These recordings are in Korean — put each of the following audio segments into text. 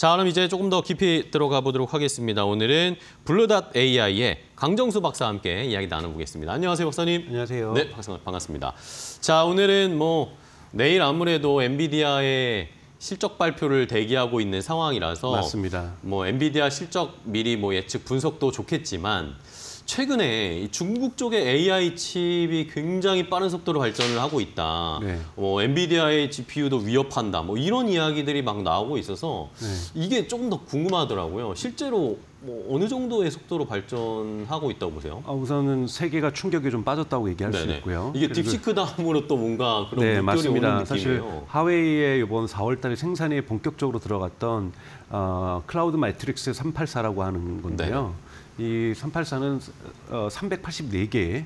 자, 그럼 이제 조금 더 깊이 들어가 보도록 하겠습니다. 오늘은 블루.ai의 강정수 박사와 함께 이야기 나눠보겠습니다. 안녕하세요, 박사님. 안녕하세요. 네, 반갑습니다. 자, 오늘은 내일 아무래도 엔비디아의 실적 발표를 대기하고 있는 상황이라서 맞습니다. 엔비디아 실적 미리 예측 분석도 좋겠지만 최근에 이 중국 쪽의 AI 칩이 굉장히 빠른 속도로 발전을 하고 있다. 네. 엔비디아의 GPU도 위협한다. 이런 이야기들이 막 나오고 있어서 네. 이게 조금 더 궁금하더라고요. 실제로 어느 정도의 속도로 발전하고 있다고 보세요? 우선은 세계가 충격에 좀 빠졌다고 얘기할 수 있고요. 이게 딥시크 다음으로 또 뭔가 그런 네, 물결이 맞습니다. 오는 느낌이에요. 사실 하웨이의 이번 4월 달에 생산에 본격적으로 들어갔던 클라우드 매트릭스 384라고 하는 건데요. 네. 이 384는 384개의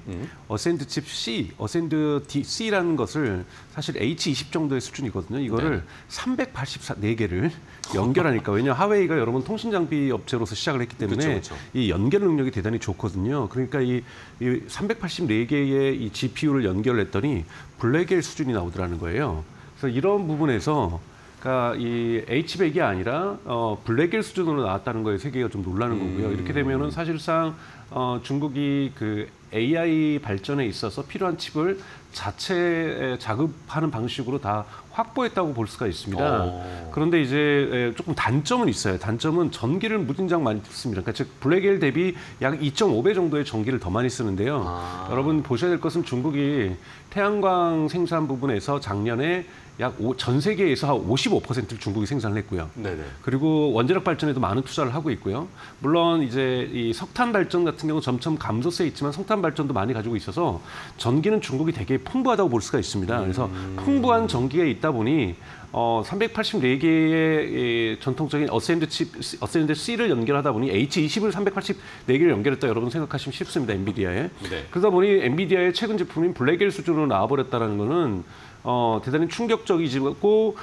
어센드 칩 C, 어센드 C라는 것을 사실 H20 정도의 수준이거든요. 이거를 384개를 연결하니까 왜냐하면 하웨이가 여러분 통신 장비 업체로서 시작을 했기 때문에 그쵸. 이 연결 능력이 대단히 좋거든요. 그러니까 이 384개의 이 GPU를 연결했더니 블랙엘 수준이 나오더라는 거예요. 그래서 이런 부분에서 그러니까 이 H100이 아니라 블랙엘 수준으로 나왔다는 거에 세계가 좀 놀라는 거고요. 이렇게 되면은 사실상 중국이 그 AI 발전에 있어서 필요한 칩을 자체 자급하는 방식으로 다 확보했다고 볼 수가 있습니다. 그런데 이제 조금 단점은 있어요. 단점은 전기를 무진장 많이 씁니다. 그러니까 즉 블랙엘 대비 약 2.5배 정도의 전기를 더 많이 쓰는데요. 여러분 보셔야 될 것은 중국이 태양광 생산 부분에서 작년에 약 전 세계에서 한 55%를 중국이 생산을 했고요. 네네. 그리고 원자력 발전에도 많은 투자를 하고 있고요. 물론 이제 이 석탄 발전 같은 경우 점점 감소세에 있지만 석탄 발전도 많이 가지고 있어서 전기는 중국이 되게 풍부하다고 볼 수가 있습니다. 그래서 풍부한 전기가 있다 보니 384개의 전통적인 어센드 C를 연결하다 보니 H20을 384개를 연결했다 여러분 생각하시면 쉽습니다. 엔비디아에. 네. 그러다 보니 엔비디아의 최근 제품인 블랙엘 수준으로 나와버렸다는 거는 대단히 충격적이고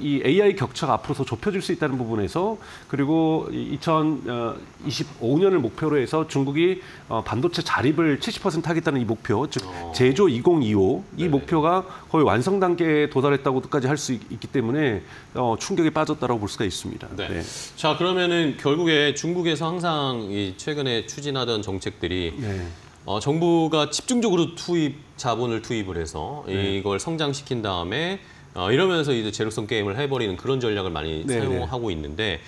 이 AI 격차가 앞으로 더 좁혀질 수 있다는 부분에서 그리고 2025년을 목표로 해서 중국이 반도체 자립을 70% 하겠다는 이 목표, 즉 제조 2025 이 목표가 거의 완성 단계에 도달했다고까지 할 수 있기 때문에 충격에 빠졌다라고 볼 수가 있습니다. 네. 네. 자, 그러면은 결국에 중국에서 항상 최근에 추진하던 정책들이 정부가 집중적으로 자본을 투입을 해서 이걸 성장시킨 다음에 이러면서 이제 제로섬 게임을 해버리는 그런 전략을 많이 사용하고 있는데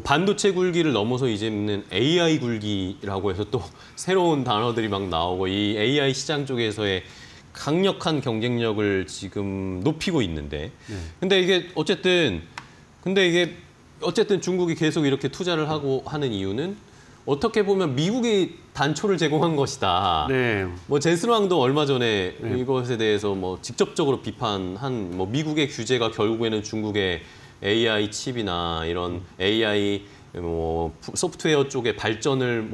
반도체 굴기를 넘어서 이제는 AI 굴기라고 해서 또 새로운 단어들이 막 나오고 이 AI 시장 쪽에서의 강력한 경쟁력을 지금 높이고 있는데 근데 이게 어쨌든 중국이 계속 이렇게 투자를 하는 이유는 어떻게 보면 미국이 단초를 제공한 것이다. 네. 젠슨 왕도 얼마 전에 이것에 대해서 직접적으로 비판한 미국의 규제가 결국에는 중국의 AI 칩이나 이런 AI 소프트웨어 쪽의 발전을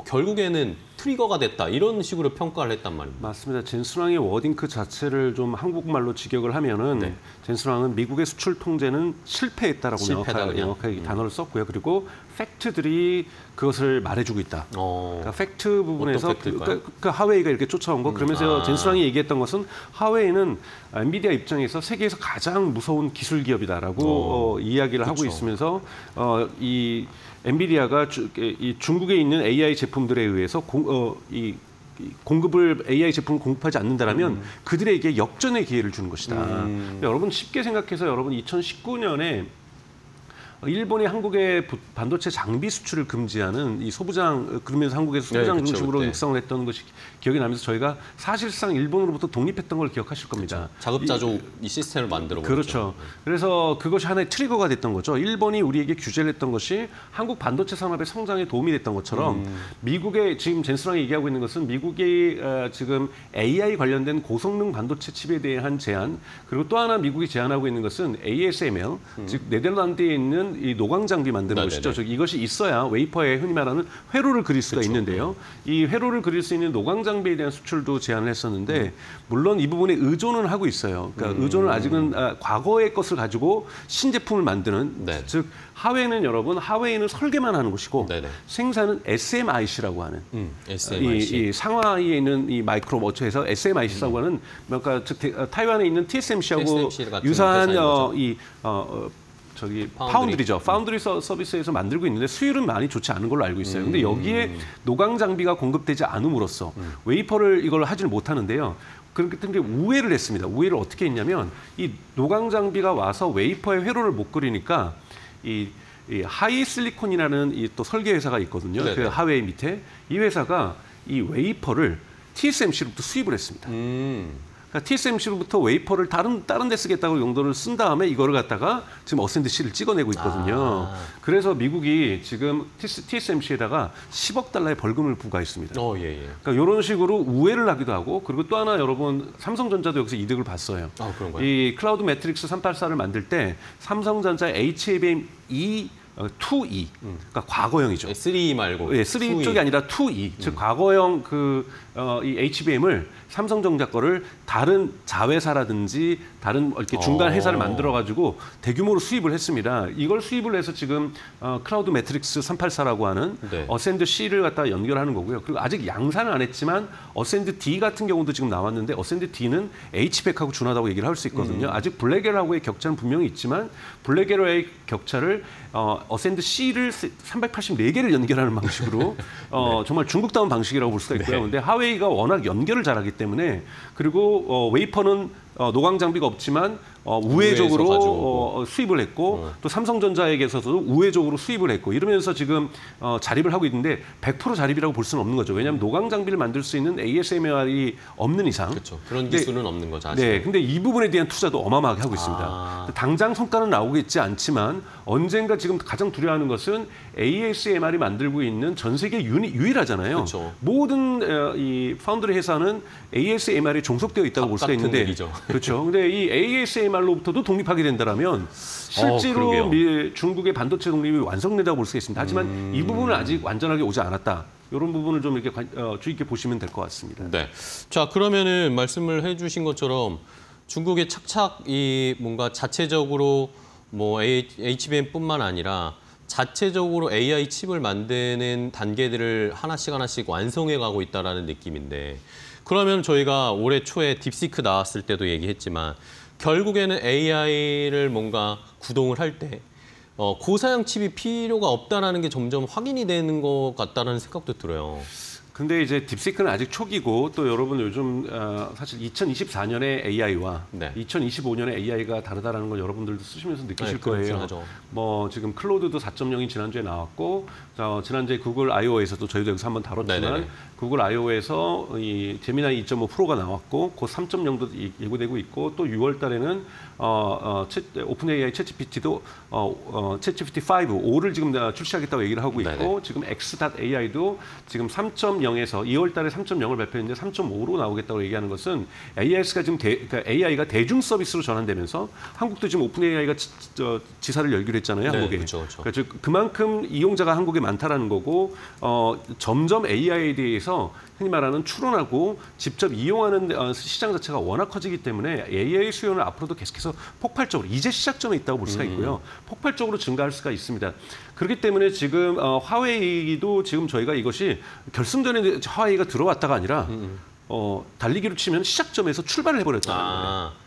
결국에는 트리거가 됐다. 이런 식으로 평가를 했단 말입니다. 맞습니다. 젠슨 왕의 워딩크 자체를 좀 한국말로 직역을 하면은 젠슨 왕은 미국의 수출 통제는 실패했다라고 명확하게 단어를 썼고요. 그리고 팩트들이 그것을 말해주고 있다. 그러니까 팩트 부분에서 하웨이가 이렇게 쫓아온 거. 그러면서 젠슨 왕이 얘기했던 것은 하웨이는 엔비디아 입장에서 세계에서 가장 무서운 기술 기업이다라고 이야기를 하고 있으면서 이 엔비디아가 이 중국에 있는 AI 제품들에 의해서 공급을 AI 제품을 공급하지 않는다라면 그들에게 역전의 기회를 주는 것이다. 여러분 쉽게 생각해서 여러분 2019년에 일본이 한국의 반도체 장비 수출을 금지하는 이 소부장 그러면서 한국에서 소부장 중심으로 육성을 했던 것이 기억이 나면서 저희가 사실상 일본으로부터 독립했던 걸 기억하실 겁니다. 자급자족 이 시스템을 만들어 버렸죠. 그렇죠. 그래서 그것이 하나의 트리거가 됐던 거죠. 일본이 우리에게 규제를 했던 것이 한국 반도체 산업의 성장에 도움이 됐던 것처럼 미국의 지금 젠슨 왕이 얘기하고 있는 것은 미국이 지금 AI 관련된 고성능 반도체 칩에 대한 제한 그리고 또 하나 미국이 제안하고 있는 것은 ASML 즉 네덜란드에 있는 이 노광 장비 만드는 것이죠. 즉 이것이 있어야 웨이퍼에 흔히 말하는 회로를 그릴 수가 있는데요. 이 회로를 그릴 수 있는 노광 장비에 대한 수출도 제안을 했었는데 물론 이 부분에 의존은 하고 있어요. 그러니까 의존은 아직은 과거의 것을 가지고 신제품을 만드는 즉 하웨이는 여러분 하웨이는 설계만 하는 곳이고 생산은 SMIC라고 하는 이 상하이에 있는 이 마이크로 업체에서 SMIC라고 하는 그러니까 즉 타이완에 있는 TSMC하고 유사한 저기 파운드리죠. 파운드리 서비스에서 만들고 있는데 수율은 많이 좋지 않은 걸로 알고 있어요. 근데 여기에 노광 장비가 공급되지 않음으로써 웨이퍼를 이걸 하지는 못하는데요. 그렇기 때문에 우회를 했습니다. 우회를 어떻게 했냐면 이 노광 장비가 와서 웨이퍼의 회로를 못 그리니까 이 하이실리콘이라는 이 또 설계 회사가 있거든요. 네네. 그 하웨이 밑에 이 회사가 이 웨이퍼를 TSMC로부터 수입을 했습니다. 그러니까 TSMC로부터 웨이퍼를 다른 데 쓰겠다고 용도를 쓴 다음에 이거를 갖다가 지금 어센드-C를 찍어내고 있거든요. 그래서 미국이 지금 TSMC에다가 10억 달러의 벌금을 부과했습니다. 예. 그러니까 이런 식으로 우회를 하기도 하고 그리고 또 하나 여러분 삼성전자도 여기서 이득을 봤어요. 그런가요? 이 클라우드 매트릭스 384를 만들 때 삼성전자 HBM 2E, 그러니까 과거형이죠. 3 말고. 예, 3 쪽이 아니라 2E, 즉 과거형 이 HBM을 삼성전자 거를 다른 자회사라든지 다른 이렇게 중간 회사를 만들어 가지고 대규모로 수입을 했습니다. 이걸 수입을 해서 지금 클라우드 매트릭스 384라고 하는 네. 어센드 C를 갖다 연결하는 거고요. 그리고 아직 양산은 안 했지만 어센드 D 같은 경우도 지금 나왔는데 어센드 D는 H백하고 준하다고 얘기를 할 수 있거든요. 아직 블랙엘하고의 격차는 분명히 있지만 블랙엘과의 격차를 어센드 C를 384개를 연결하는 방식으로 정말 중국다운 방식이라고 볼 수가 있고요. 그런데 하웨이가 워낙 연결을 잘하기 때문에 그리고 웨이퍼는 노광 장비가 없지만 우회적으로 수입을 했고 또 삼성전자에게서도 우회적으로 수입을 했고 이러면서 지금 자립을 하고 있는데 100% 자립이라고 볼 수는 없는 거죠. 왜냐하면 노광 장비를 만들 수 있는 ASMR이 없는 이상 그렇죠. 그런 기술은 없는 거죠. 아직. 네, 근데 이 부분에 대한 투자도 어마어마하게 하고 있습니다. 당장 성과는 나오겠지 않지만 언젠가 지금 가장 두려워하는 것은 ASMR이 만들고 있는 전 세계 유일하잖아요. 그렇죠. 모든 이 파운드리 회사는 ASMR이 종속되어 있다고 볼 수가 있는데 얘기죠. 그렇죠. 근데 이 ASMR로부터도 독립하게 된다면 실제로 중국의 반도체 독립이 완성된다고 볼 수가 있습니다. 하지만 이 부분은 아직 완전하게 오지 않았다. 이런 부분을 좀 이렇게 주의 깊게 보시면 될 것 같습니다. 네. 자, 그러면은 말씀을 해주신 것처럼 중국의 착착 이 뭔가 자체적으로 뭐 HBM뿐만 아니라 자체적으로 AI 칩을 만드는 단계들을 하나씩 완성해 가고 있다라는 느낌인데 그러면 저희가 올해 초에 딥시크 나왔을 때도 얘기했지만 결국에는 AI를 뭔가 구동을 할 때 고사양 칩이 필요가 없다라는 게 점점 확인이 되는 것 같다는 생각도 들어요. 근데 이제 딥시크는 아직 초기고 또 여러분 요즘 사실 2024년에 AI와 2025년에 AI가 다르다라는 걸 여러분들도 쓰시면서 느끼실 거예요. 하죠. 뭐 지금 클로드도 4.0이 지난주에 나왔고 지난주에 구글 I/O에서도 저희도 여기서 한번 다뤘지만 네네네. 구글 I/O에서 이 제미나이 2.5 프로가 나왔고 곧 3.0도 예고되고 있고 또 6월 달에는 오픈 AI 챗GPT도 챗GPT 5를 지금 출시하겠다고 얘기를 하고 있고 네네. 지금 X.AI도 지금 3.0에서 2월 달에 3.0을 발표했는데 3.5로 나오겠다고 얘기하는 것은 AI가 지금 그러니까 AI가 대중 서비스로 전환되면서 한국도 지금 오픈 AI가 지사를 열기로 했잖아요. 한국에. 그렇죠. 그러니까 그만큼 이용자가 한국에 많다라는 거고 점점 AI에 대해서 흔히 말하는 추론하고 직접 이용하는 시장 자체가 워낙 커지기 때문에 AI 수요는 앞으로도 계속해서 폭발적으로 이제 시작점에 있다고 볼 수가 있고요. 폭발적으로 증가할 수가 있습니다. 그렇기 때문에 지금 화웨이도 지금 저희가 이것이 결승전에 화웨이가 들어왔다가 아니라 달리기로 치면 시작점에서 출발을 해버렸다는 거예요.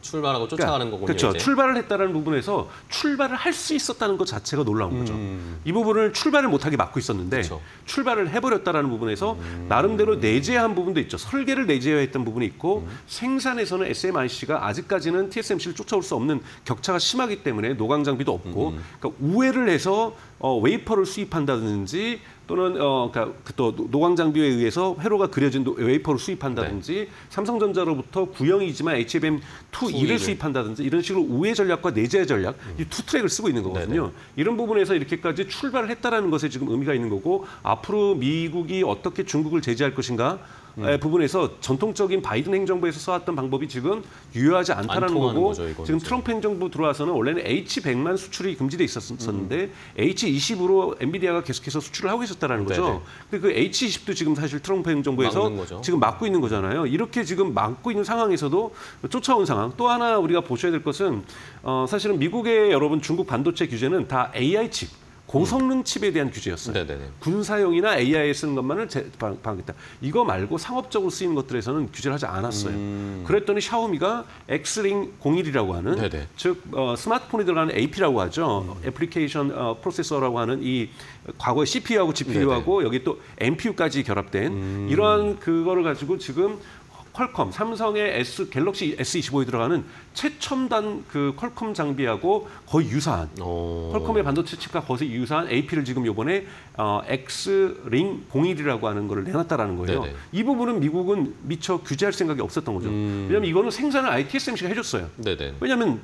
출발하고 쫓아가는 거군요. 그렇죠. 이제. 출발을 했다는 부분에서 출발을 할 수 있었다는 것 자체가 놀라운 거죠. 이 부분을 출발을 못하게 막고 있었는데 그렇죠. 출발을 해버렸다라는 부분에서 나름대로 내재한 부분도 있죠. 설계를 내재했던 부분이 있고 생산에서는 SMIC가 아직까지는 TSMC를 쫓아올 수 없는 격차가 심하기 때문에 노광 장비도 없고 그러니까 우회를 해서 웨이퍼를 수입한다든지 또는 그러니까 또 노광 장비에 의해서 회로가 그려진 웨이퍼를 수입한다든지 삼성전자로부터 구형이지만 HBM2E를 수입한다든지 이런 식으로 우회 전략과 내재 전략 이 투 트랙을 쓰고 있는 거거든요. 네네. 이런 부분에서 이렇게까지 출발을 했다라는 것에 지금 의미가 있는 거고 앞으로 미국이 어떻게 중국을 제재할 것인가 부분에서 전통적인 바이든 행정부에서 써왔던 방법이 지금 유효하지 않다라는 거고 거죠, 지금 트럼프 행정부 들어와서는 원래는 H100만 수출이 금지돼 있었는데 H20으로 엔비디아가 계속해서 수출을 하고 있었다라는 거죠. 근데 그 H20도 지금 사실 트럼프 행정부에서 지금 막고 있는 거잖아요. 이렇게 지금 막고 있는 상황에서도 쫓아온 상황. 또 하나 우리가 보셔야 될 것은 사실은 미국의 여러분 중국 반도체 규제는 다 AI 칩 고성능 칩에 대한 규제였어요. 네네네. 군사용이나 AI에 쓰는 것만을 방어했다. 이거 말고 상업적으로 쓰이는 것들에서는 규제를 하지 않았어요. 그랬더니 샤오미가 X링 01이라고 하는 네네. 즉 스마트폰에 들어가는 AP라고 하죠. 애플리케이션 프로세서라고 하는 이 과거에 CPU하고 GPU하고 네네. 여기 또 NPU까지 결합된 이러한 그거를 가지고 지금 퀄컴, 삼성의 갤럭시 S25에 들어가는 최첨단 그 퀄컴 장비하고 거의 유사한 퀄컴의 반도체 칩과 거의 유사한 AP를 지금 이번에 X링 01이라고 하는 거를 내놨다라는 거예요. 네네. 이 부분은 미국은 미처 규제할 생각이 없었던 거죠. 왜냐하면 이거는 생산을 아예 TSMC가 해줬어요. 네네. 왜냐하면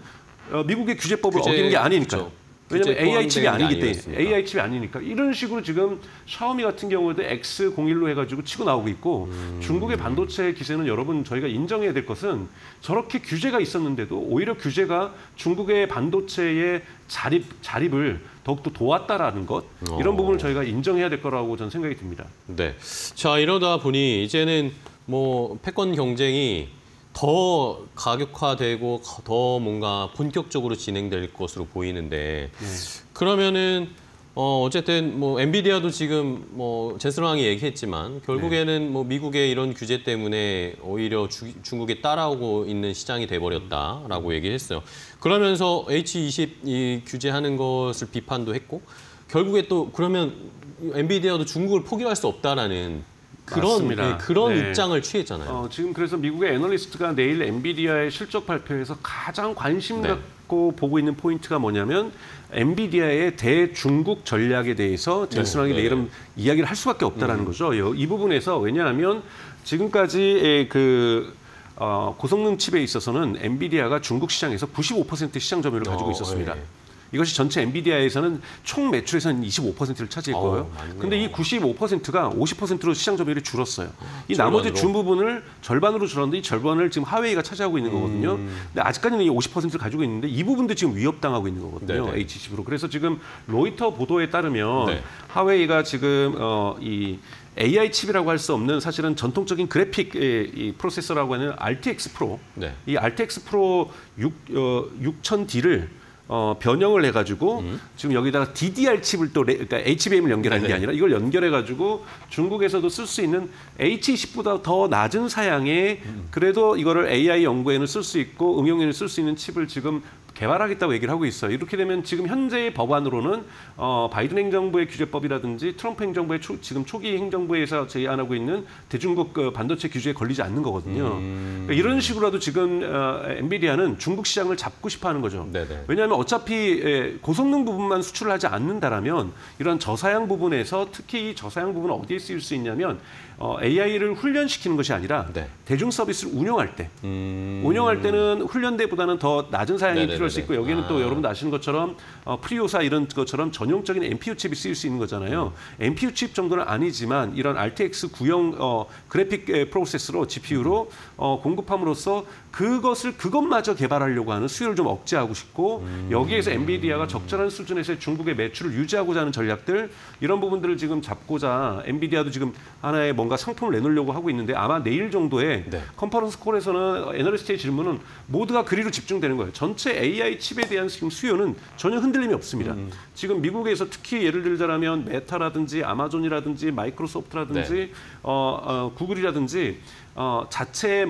미국의 규제법을 어기는 게 아니니까요. 그렇죠. 왜냐하면 AI 칩이 아니기 때문에 AI 칩이 아니니까 이런 식으로 지금 샤오미 같은 경우에도 X01로 해가지고 치고 나오고 있고 중국의 반도체 기세는 여러분 저희가 인정해야 될 것은 저렇게 규제가 있었는데도 오히려 규제가 중국의 반도체의 자립을 더욱더 도왔다라는 것 이런 부분을 저희가 인정해야 될 거라고 저는 생각이 듭니다. 네. 자 이러다 보니 이제는 뭐 패권 경쟁이 더 가격화되고 더 뭔가 본격적으로 진행될 것으로 보이는데 그러면은 어쨌든 뭐 엔비디아도 지금 뭐 제스랑이 얘기했지만 결국에는 뭐 미국의 이런 규제 때문에 오히려 중국에 따라오고 있는 시장이 돼버렸다라고 얘기했어요. 그러면서 H20 이 규제하는 것을 비판도 했고 결국에 또 그러면 엔비디아도 중국을 포기할 수 없다라는 그런 입장을 취했잖아요. 지금 그래서 미국의 애널리스트가 내일 엔비디아의 실적 발표에서 가장 관심 갖고 보고 있는 포인트가 뭐냐면 엔비디아의 대중국 전략에 대해서 젠슨왕이 내일은 이야기를 할 수밖에 없다라는 거죠. 이 부분에서 왜냐하면 지금까지 고성능 칩에 있어서는 엔비디아가 중국 시장에서 95% 시장 점유율을 가지고 있었습니다. 이것이 전체 엔비디아에서는 총 매출에서는 25%를 차지할 거예요. 그런데 이 95%가 50%로 시장 점유율이 줄었어요. 이 나머지 준 부분을 절반으로 줄었는데 이 절반을 지금 하웨이가 차지하고 있는 거거든요. 근데 아직까지는 이 50%를 가지고 있는데 이 부분도 지금 위협당하고 있는 거거든요. H10으로. 그래서 지금 로이터 보도에 따르면 하웨이가 지금 이 AI 칩이라고 할 수 없는 사실은 전통적인 그래픽 이 프로세서라고 하는 RTX 프로, 이 RTX 프로 6000D를 변형을 해가지고 지금 여기다가 DDR 칩을 또 그러니까 HBM을 연결하는 게 아니라 이걸 연결해가지고 중국에서도 쓸 수 있는 H20보다 더 낮은 사양의 그래도 이거를 AI 연구에는 쓸 수 있고 응용에는 쓸 수 있는 칩을 지금 개발하겠다고 얘기를 하고 있어요. 이렇게 되면 지금 현재의 법안으로는 바이든 행정부의 규제법이라든지 트럼프 행정부의 지금 초기 행정부에서 제안하고 있는 대중국 반도체 규제에 걸리지 않는 거거든요. 그러니까 이런 식으로라도 지금 엔비디아는 중국 시장을 잡고 싶어하는 거죠. 왜냐하면 어차피 고성능 부분만 수출을 하지 않는다라면 이런 저사양 부분에서 특히 이 저사양 부분은 어디에 쓰일 수 있냐면 AI를 훈련시키는 것이 아니라 대중 서비스를 운영할 때 운영할 때는 훈련대보다는 더 낮은 사양이 필요할 수 있고 여기는 또 여러분도 아시는 것처럼 프리오사 이런 것처럼 전용적인 NPU 칩이 쓰일 수 있는 거잖아요. NPU 칩 정도는 아니지만 이런 RTX 구형 그래픽 프로세스로 GPU로 공급함으로써 그것마저 개발하려고 하는 수요를 좀 억제하고 싶고 여기에서 엔비디아가 적절한 수준에서의 중국의 매출을 유지하고자 하는 전략들 이런 부분들을 지금 잡고자 엔비디아도 지금 하나의 뭔가 상품을 내놓으려고 하고 있는데 아마 내일 정도에 컨퍼런스 콜에서는 애널리스트의 질문은 모두가 그리로 집중되는 거예요. 전체 AI 칩에 대한 지금 수요는 전혀 흔들림이 없습니다. 지금 미국에서 특히 예를 들자면 메타라든지 아마존이라든지 마이크로소프트라든지 구글이라든지 자체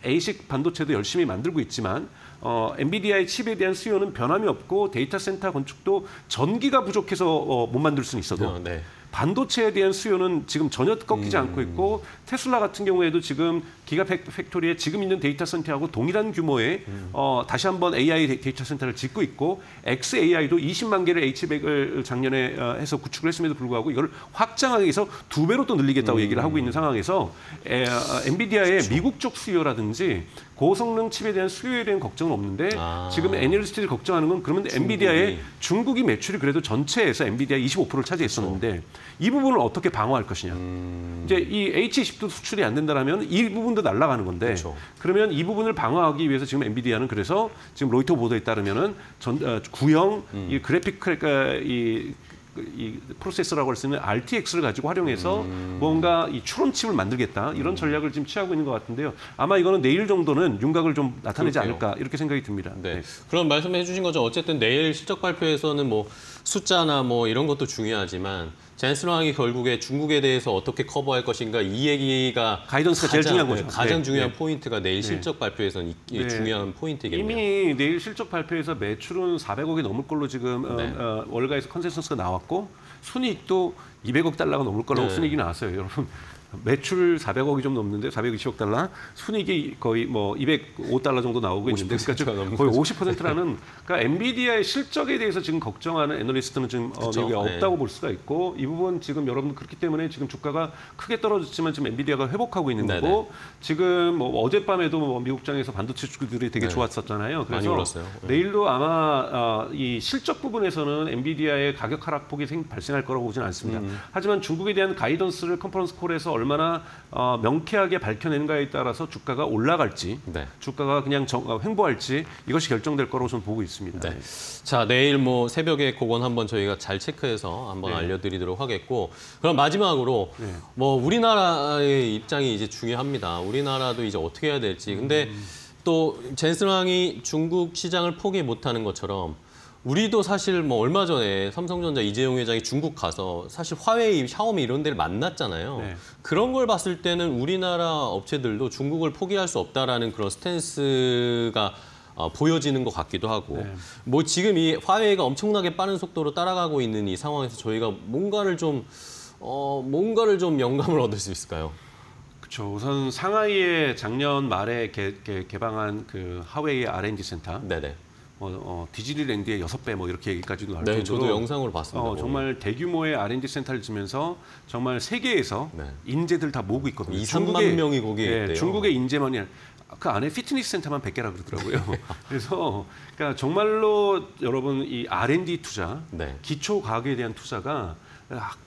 ASIC 반도체도 열심히 만들고 있지만 엔비디아의 칩에 대한 수요는 변함이 없고 데이터 센터 건축도 전기가 부족해서 못 만들 수는 있어도 반도체에 대한 수요는 지금 전혀 꺾이지 않고 있고 테슬라 같은 경우에도 지금 기가 팩토리에 지금 있는 데이터 센터하고 동일한 규모의 다시 한번 AI 데이터 센터를 짓고 있고 XAI도 20만 개를 H100을 작년에 해서 구축을 했음에도 불구하고 이걸 확장하기 위해서 2배로 또 늘리겠다고 얘기를 하고 있는 상황에서 엔비디아의 미국 쪽 수요라든지 고성능 칩에 대한 수요에 대한 걱정은 없는데 지금 애널리스트들이 걱정하는 건 그러면 엔비디아의 중국이 매출이 그래도 전체에서 엔비디아 25%를 차지했었는데 이 부분을 어떻게 방어할 것이냐. 이제 이 H20도 수출이 안 된다라면 이 부분도 날아가는 건데 그러면 이 부분을 방어하기 위해서 지금 엔비디아는 그래서 지금 로이터 보도에 따르면은 구형 이 그래픽 이 프로세서라고 할 수 있는 RTX를 가지고 활용해서 뭔가 이 추론칩을 만들겠다 이런 전략을 지금 취하고 있는 것 같은데요. 아마 이거는 내일 정도는 윤곽을 좀 나타내지 그렇게요. 않을까 이렇게 생각이 듭니다. 네. 그럼 말씀해 주신 거죠. 어쨌든 내일 실적 발표에서는 뭐 숫자나 뭐 이런 것도 중요하지만 젠슨 황이 결국에 중국에 대해서 어떻게 커버할 것인가 이 얘기가 가이던스가 제일 중요한 거죠. 가장 네. 중요한 네. 포인트가 내일 실적 발표에서는 네. 중요한 포인트겠네요. 이미 내일 실적 발표에서 매출은 400억이 넘을 걸로 지금 월가에서 컨센서스가 나왔고 순이익도 200억 달러가 넘을 거라고 순이익이 나왔어요. 여러분 매출 400억이 좀 넘는데 420억 달러, 순이익이 거의 뭐 205달러 정도 나오고 있는데 그러니까 거의 50%라는 그러니까 엔비디아의 실적에 대해서 지금 걱정하는 애널리스트는 지금 여기 없다고 볼 수가 있고 이 부분 지금 여러분 그렇기 때문에 지금 주가가 크게 떨어졌지만 지금 엔비디아가 회복하고 있는 거고 지금 뭐 어젯밤에도 뭐 미국장에서 반도체 주들이 되게 좋았었잖아요. 그래서 내일도 아마 이 실적 부분에서는 엔비디아의 가격 하락폭이 발생할 거라고 보지는 않습니다. 하지만 중국에 대한 가이던스를 컨퍼런스 콜에서 얼마나 명쾌하게 밝혀내는가에 따라서 주가가 올라갈지, 주가가 그냥 횡보할지 이것이 결정될 거라고 저는 보고 있습니다. 네. 자, 내일 뭐 새벽에 그건 한번 저희가 잘 체크해서 한번 알려드리도록 하겠고, 그럼 마지막으로 뭐 우리나라의 입장이 이제 중요합니다. 우리나라도 이제 어떻게 해야 될지. 근데 또 젠슨 황이 중국 시장을 포기 못하는 것처럼. 우리도 사실 뭐 얼마 전에 삼성전자 이재용 회장이 중국 가서 사실 화웨이, 샤오미 이런 데를 만났잖아요. 그런 걸 봤을 때는 우리나라 업체들도 중국을 포기할 수 없다라는 그런 스탠스가 보여지는 것 같기도 하고 뭐 지금 이 화웨이가 엄청나게 빠른 속도로 따라가고 있는 이 상황에서 저희가 뭔가를 좀 영감을 얻을 수 있을까요? 그렇죠. 우선 상하이에 작년 말에 개방한 그 화웨이 R&D 센터. 디즈니랜드의 6배 뭐 이렇게 얘기까지도 할 정도로 저도 영상으로 봤습니다. 정말 대규모의 R&D 센터를 지면서 정말 세계에서 인재들 다 모으고 있거든요. 2~3만 명이 거기에 있대요. 중국의 인재만이 그 안에 피트니스 센터만 100개라 그러더라고요. 그래서 그러니까 정말로 여러분 이 R&D 투자, 기초 과학에 대한 투자가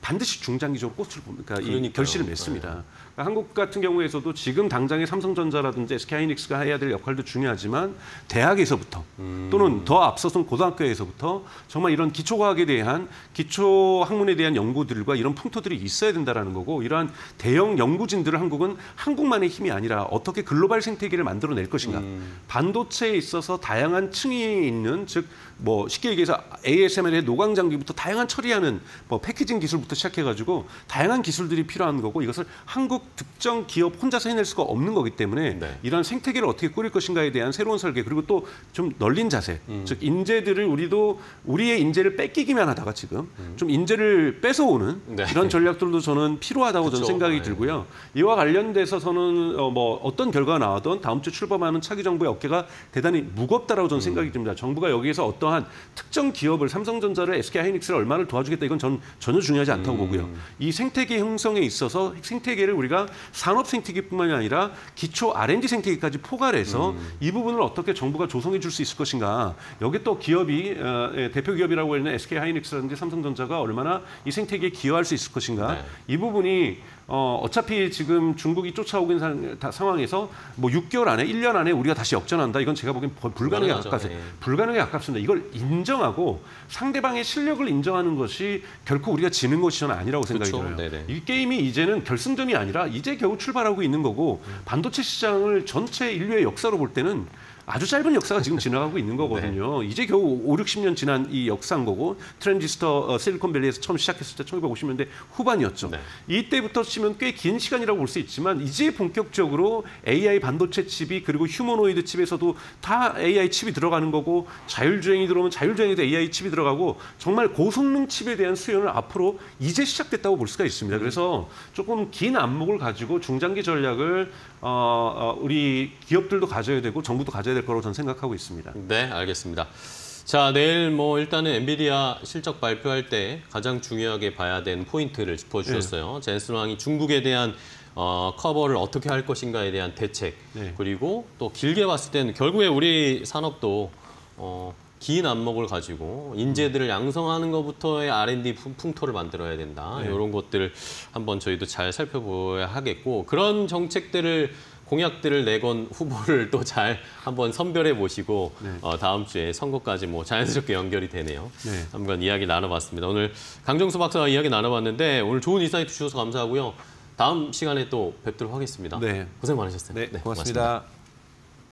반드시 중장기적으로 꽃을 봅니다. 그러니까 이 결실을 맺습니다. 그러니까 한국 같은 경우에서도 지금 당장의 삼성전자라든지 SK하이닉스가 해야 될 역할도 중요하지만 대학에서부터 또는 더 앞서선 고등학교에서부터 정말 이런 기초과학에 대한 기초 학문에 대한 연구들과 이런 풍토들이 있어야 된다라는 거고 이러한 대형 연구진들을 한국은 한국만의 힘이 아니라 어떻게 글로벌 생태계를 만들어낼 것인가. 반도체에 있어서 다양한 층이 있는 즉 뭐 쉽게 얘기해서 ASML의 노광 장비부터 다양한 처리하는 뭐 패키징 기술부터 시작해가지고 다양한 기술들이 필요한 거고 이것을 한국 특정 기업 혼자서 해낼 수가 없는 거기 때문에 이런 생태계를 어떻게 꾸릴 것인가에 대한 새로운 설계 그리고 또 좀 널린 자세 즉 인재들을 우리도 우리의 인재를 뺏기기만 하다가 지금 좀 인재를 뺏어오는 이런 전략들도 저는 필요하다고 저는 생각이 들고요. 이와 관련돼서 저는 뭐 어떤 결과가 나와도 다음 주 출범하는 차기 정부의 어깨가 대단히 무겁다라고 저는 생각이 듭니다. 정부가 여기에서 어떠한 특정 기업을 삼성전자를 SK하이닉스를 얼마나 도와주겠다 이건 전 전혀 중요하지 않다고 보고요. 이 생태계 형성에 있어서 생태계를 우리가 산업 생태계뿐만이 아니라 기초 R&D 생태계까지 포괄해서 이 부분을 어떻게 정부가 조성해 줄 수 있을 것인가. 여기 또 기업이 대표 기업이라고 하는 SK하이닉스라든지 삼성전자가 얼마나 이 생태계에 기여할 수 있을 것인가. 이 부분이 어차피 지금 중국이 쫓아오고 있는 상황에서 뭐 6개월 안에 1년 안에 우리가 다시 역전한다. 이건 제가 보기엔 불가능에 가깝습니다. 불가능에 가깝습니다. 이걸 인정하고 상대방의 실력을 인정하는 것이 결코 우리가 지는 것이 저는 아니라고 생각이 들어요. 이 게임이 이제는 결승전이 아니라 이제 겨우 출발하고 있는 거고 반도체 시장을 전체 인류의 역사로 볼 때는 아주 짧은 역사가 지금 지나가고 있는 거거든요. 이제 겨우 5~60년 지난 이 역사인 거고 트랜지스터 실리콘밸리에서 처음 시작했을 때 1950년대 후반이었죠. 이때부터 치면 꽤 긴 시간이라고 볼 수 있지만 이제 본격적으로 AI 반도체 칩이 그리고 휴머노이드 칩에서도 다 AI 칩이 들어가는 거고 자율주행이 들어오면 자율주행에도 AI 칩이 들어가고 정말 고성능 칩에 대한 수요는 앞으로 이제 시작됐다고 볼 수가 있습니다. 그래서 조금 긴 안목을 가지고 중장기 전략을 우리 기업들도 가져야 되고 정부도 가져야 될 거라고 저는 생각하고 있습니다. 네, 알겠습니다. 자, 내일 뭐 일단은 엔비디아 실적 발표할 때 가장 중요하게 봐야 되는 포인트를 짚어주셨어요. 젠슨 황이 중국에 대한 커버를 어떻게 할 것인가에 대한 대책 그리고 또 길게 봤을 때는 결국에 우리 산업도 긴 안목을 가지고 인재들을 양성하는 것부터의 R&D 풍토를 만들어야 된다. 네. 이런 것들을 한번 저희도 잘 살펴봐야 하겠고 그런 정책들을 공약들을 내건 후보를 또 잘 한번 선별해 보시고 네. 다음 주에 선거까지 뭐 자연스럽게 연결이 되네요. 네. 한번 이야기 나눠봤습니다. 오늘 강정수 박사와 이야기 나눠봤는데 오늘 좋은 인사이트 주셔서 감사하고요. 다음 시간에 또 뵙도록 하겠습니다. 네. 고생 많으셨어요. 네, 고맙습니다.